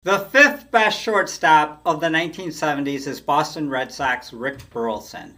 The fifth best shortstop of the 1970s is Boston Red Sox Rick Burleson.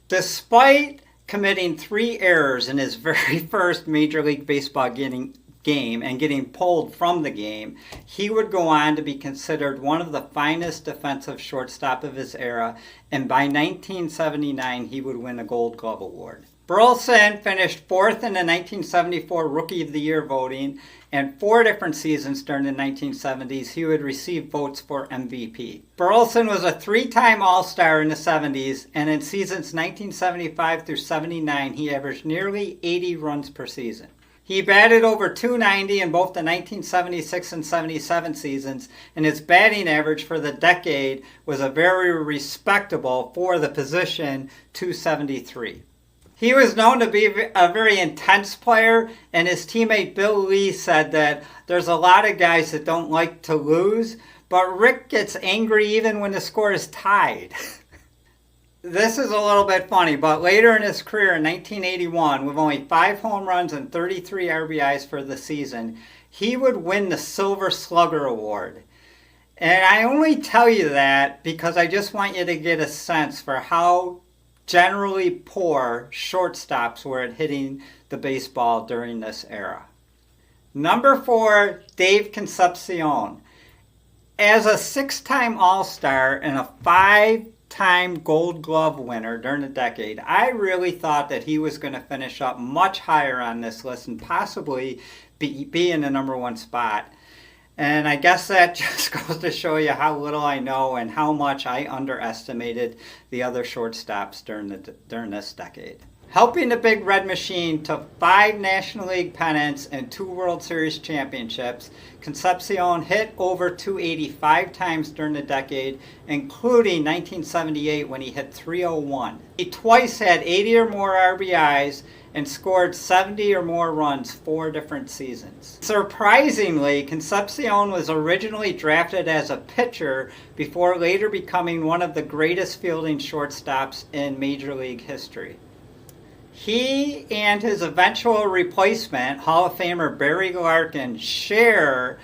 Despite committing 3 errors in his very first Major League Baseball game and getting pulled from the game, he would go on to be considered one of the finest defensive shortstop of his era, and by 1979 he would win a Gold Glove Award. Burleson finished 4th in the 1974 Rookie of the Year voting, and 4 different seasons during the 1970s he would receive votes for MVP. Burleson was a 3-time All-Star in the 70s, and in seasons 1975 through 79 he averaged nearly 80 runs per season. He batted over .290 in both the 1976 and 77 seasons, and his batting average for the decade was a very respectable, for the position, .273. He was known to be a very intense player, and his teammate Bill Lee said that there's a lot of guys that don't like to lose, but Rick gets angry even when the score is tied. This is a little bit funny, but later in his career in 1981, with only 5 home runs and 33 RBIs for the season, he would win the Silver Slugger Award. And I only tell you that because I just want you to get a sense for how generally poor shortstops were at hitting the baseball during this era. Number 4, Dave Concepcion. As a 6-time All-Star and a 5-time Gold Glove winner during the decade, I really thought that he was going to finish up much higher on this list and possibly be in the number 1 spot. And I guess that just goes to show you how little I know and how much I underestimated the other shortstops during this decade. Helping the Big Red Machine to 5 National League pennants and 2 World Series championships, Concepcion hit over .285 times during the decade, including 1978 when he hit .301. He twice had 80 or more RBIs and scored 70 or more runs 4 different seasons. Surprisingly, Concepcion was originally drafted as a pitcher before later becoming one of the greatest fielding shortstops in Major League history. He and his eventual replacement, Hall of Famer Barry Larkin, share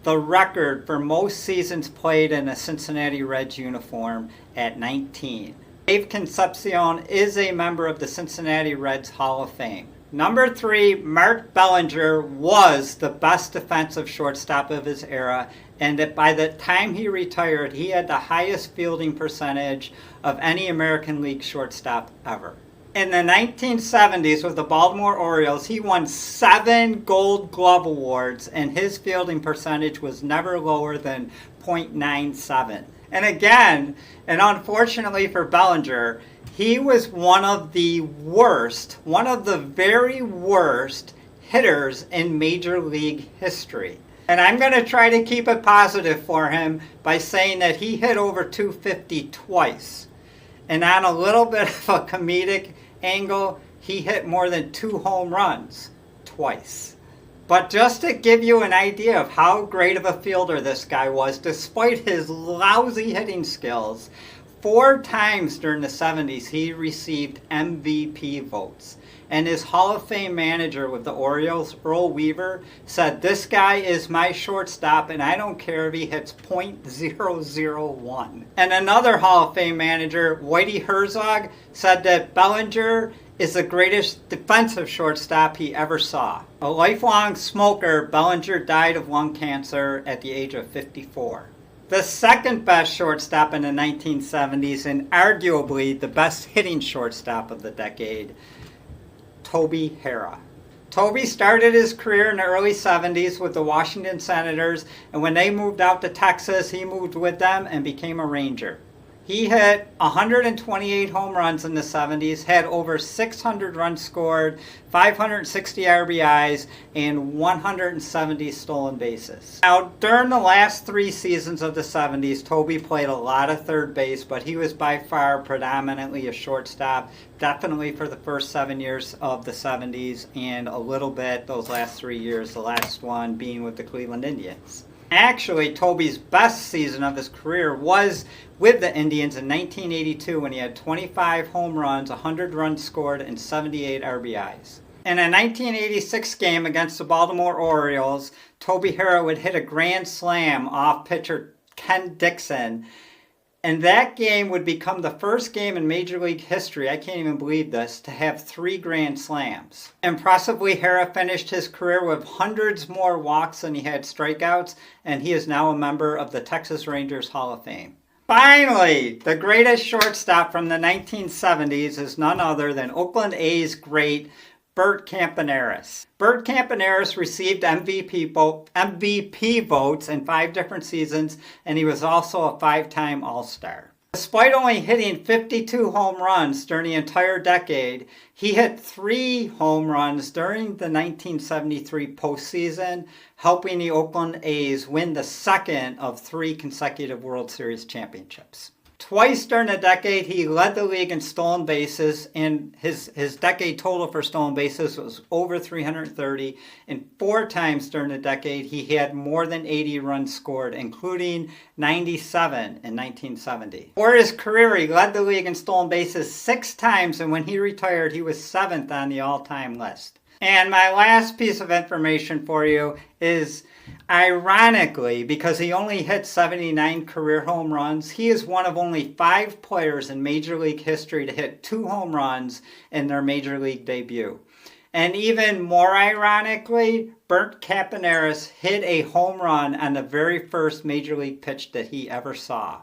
the record for most seasons played in a Cincinnati Reds uniform at 19. Dave Concepcion is a member of the Cincinnati Reds Hall of Fame. Number 3, Mark Bellinger was the best defensive shortstop of his era, and that by the time he retired, he had the highest fielding percentage of any American League shortstop ever. In the 1970s with the Baltimore Orioles, he won 7 Gold Glove Awards, and his fielding percentage was never lower than .97. And again, and unfortunately for Bellinger, he was one of the very worst hitters in Major League history. And I'm going to try to keep it positive for him by saying that he hit over .250 twice. And on a little bit of a comedic angle, he hit more than 2 home runs twice. But just to give you an idea of how great of a fielder this guy was, despite his lousy hitting skills, 4 times during the 70s he received MVP votes. And his Hall of Fame manager with the Orioles, Earl Weaver, said, "This guy is my shortstop and I don't care if he hits .001. And another Hall of Fame manager, Whitey Herzog, said that Bellinger is the greatest defensive shortstop he ever saw. A lifelong smoker, Bellinger died of lung cancer at the age of 54. The second best shortstop in the 1970s, and arguably the best hitting shortstop of the decade, Toby Harrah. Toby started his career in the early 70s with the Washington Senators, and when they moved out to Texas, he moved with them and became a Ranger. He hit 128 home runs in the 70s, had over 600 runs scored, 560 RBIs, and 170 stolen bases. Now, during the last 3 seasons of the 70s, Toby played a lot of third base, but he was by far predominantly a shortstop, definitely for the first 7 years of the 70s, and a little bit those last 3 years, the last one being with the Cleveland Indians. Actually, Toby's best season of his career was with the Indians in 1982 when he had 25 home runs, 100 runs scored, and 78 RBIs. In a 1986 game against the Baltimore Orioles, Toby Harrah would hit a grand slam off pitcher Ken Dixon. And that game would become the first game in Major League history, I can't even believe this, to have 3 grand slams. Impressively, Harrah finished his career with hundreds more walks than he had strikeouts, and he is now a member of the Texas Rangers Hall of Fame. Finally, the greatest shortstop from the 1970s is none other than Oakland A's great Bert Campaneris. Bert Campaneris received MVP votes in 5 different seasons, and he was also a 5-time All-Star. Despite only hitting 52 home runs during the entire decade, he hit 3 home runs during the 1973 postseason, helping the Oakland A's win the second of 3 consecutive World Series championships. Twice during the decade, he led the league in stolen bases, and his decade total for stolen bases was over 330. And 4 times during the decade, he had more than 80 runs scored, including 97 in 1970. For his career, he led the league in stolen bases 6 times, and when he retired, he was 7th on the all-time list. And my last piece of information for you is, ironically, because he only hit 79 career home runs, he is one of only 5 players in Major League history to hit 2 home runs in their Major League debut. And even more ironically, Bert Campaneris hit a home run on the very first Major League pitch that he ever saw.